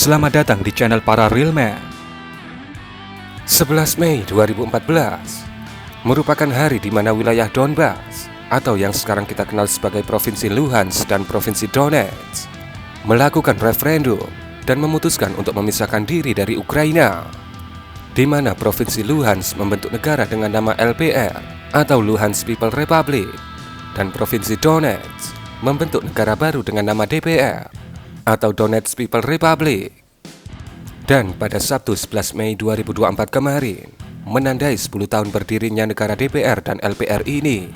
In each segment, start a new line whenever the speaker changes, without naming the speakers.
Selamat datang di channel para Real Man.
11 Mei 2014 merupakan hari di mana wilayah Donbas, atau yang sekarang kita kenal sebagai Provinsi Luhansk dan Provinsi Donetsk, melakukan referendum dan memutuskan untuk memisahkan diri dari Ukraina, di mana Provinsi Luhansk membentuk negara dengan nama LPR atau Luhansk People Republic, dan Provinsi Donetsk membentuk negara baru dengan nama DPR atau Donetsk People Republic. Dan pada Sabtu 11 Mei 2024 kemarin menandai 10 tahun berdirinya negara DPR dan LPR ini.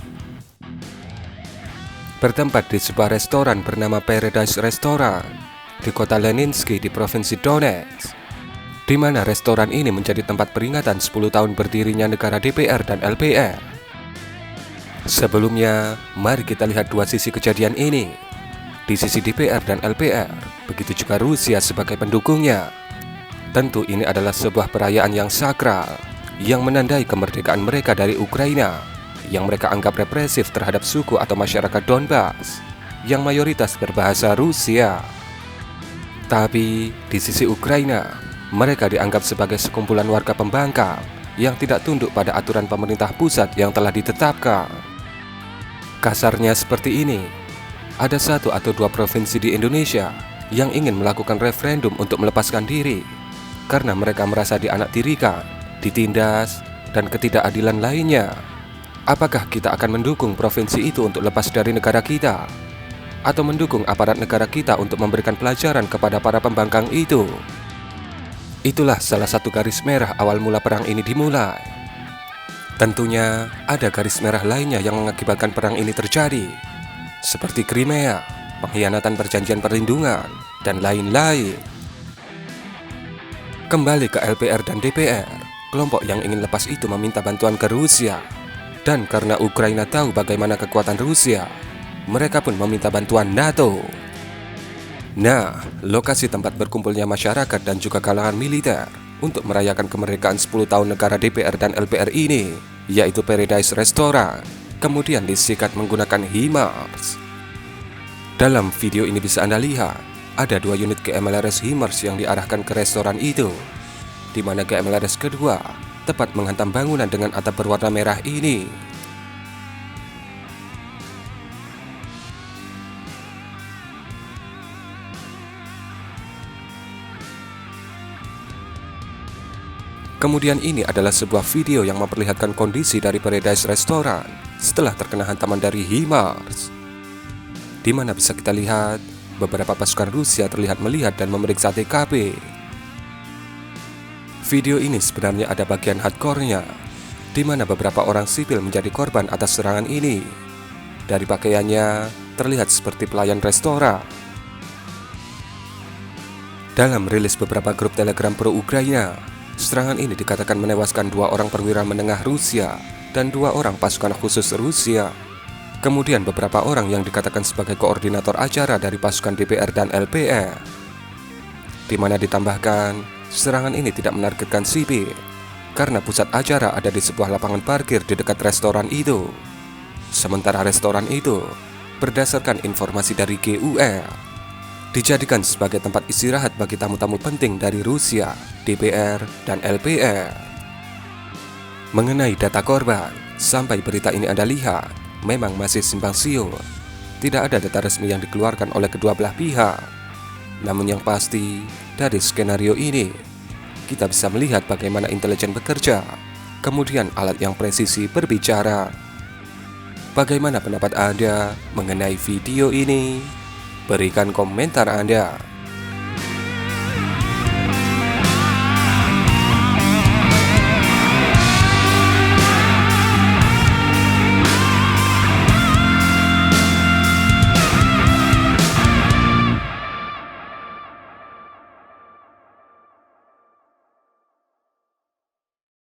Bertempat di sebuah restoran bernama Paradise Restaurant di kota Leninsky di Provinsi Donetsk, di mana restoran ini menjadi tempat peringatan 10 tahun berdirinya negara DPR dan LPR. Sebelumnya, mari kita lihat dua sisi kejadian ini. Di sisi DPR dan LPR, begitu juga Rusia sebagai pendukungnya. Tentu ini adalah sebuah perayaan yang sakral, yang menandai kemerdekaan mereka dari Ukraina, yang mereka anggap represif terhadap suku atau masyarakat Donbas, yang mayoritas berbahasa Rusia. Tapi di sisi Ukraina, mereka dianggap sebagai sekumpulan warga pembangkang yang tidak tunduk pada aturan pemerintah pusat yang telah ditetapkan. Kasarnya seperti ini. Ada satu atau dua provinsi di Indonesia yang ingin melakukan referendum untuk melepaskan diri karena mereka merasa dianaktirikan, ditindas, dan ketidakadilan lainnya. Apakah kita akan mendukung provinsi itu untuk lepas dari negara kita? Atau mendukung aparat negara kita untuk memberikan pelajaran kepada para pembangkang itu? Itulah salah satu garis merah awal mula perang ini dimulai. Tentunya ada garis merah lainnya yang mengakibatkan perang ini terjadi, seperti Crimea, pengkhianatan perjanjian perlindungan, dan lain-lain. Kembali ke LPR dan DPR, kelompok yang ingin lepas itu meminta bantuan ke Rusia. Dan karena Ukraina tahu bagaimana kekuatan Rusia, mereka pun meminta bantuan NATO. Nah, lokasi tempat berkumpulnya masyarakat dan juga kalangan militer untuk merayakan kemerdekaan 10 tahun negara DPR dan LPR ini, yaitu Paradise Restaurant, kemudian disikat menggunakan HIMARS. Dalam video ini bisa Anda lihat, ada dua unit GMLRS HIMARS yang diarahkan ke restoran itu, di mana GMLRS kedua tepat menghantam bangunan dengan atap berwarna merah ini. Kemudian ini adalah sebuah video yang memperlihatkan kondisi dari Paradise Restaurant setelah terkena hantaman dari HIMARS, di mana bisa kita lihat beberapa pasukan Rusia terlihat melihat dan memeriksa TKP. Video ini sebenarnya ada bagian hardcore-nya, di mana beberapa orang sipil menjadi korban atas serangan ini. Dari pakaiannya terlihat seperti pelayan restoran. Dalam rilis beberapa grup Telegram pro-Ukraina, serangan ini dikatakan menewaskan 2 orang perwira menengah Rusia dan 2 orang pasukan khusus Rusia. Kemudian beberapa orang yang dikatakan sebagai koordinator acara dari pasukan DPR dan LPR, di mana ditambahkan serangan ini tidak menargetkan sipil karena pusat acara ada di sebuah lapangan parkir di dekat restoran itu. Sementara restoran itu, berdasarkan informasi dari GUR, dijadikan sebagai tempat istirahat bagi tamu-tamu penting dari Rusia, DPR, dan LPR. Mengenai data korban, sampai berita ini Anda lihat, memang masih simpang siur. Tidak ada data resmi yang dikeluarkan oleh kedua belah pihak. Namun yang pasti, dari skenario ini, kita bisa melihat bagaimana intelijen bekerja, kemudian alat yang presisi berbicara. Bagaimana pendapat Anda mengenai video ini? Berikan komentar Anda.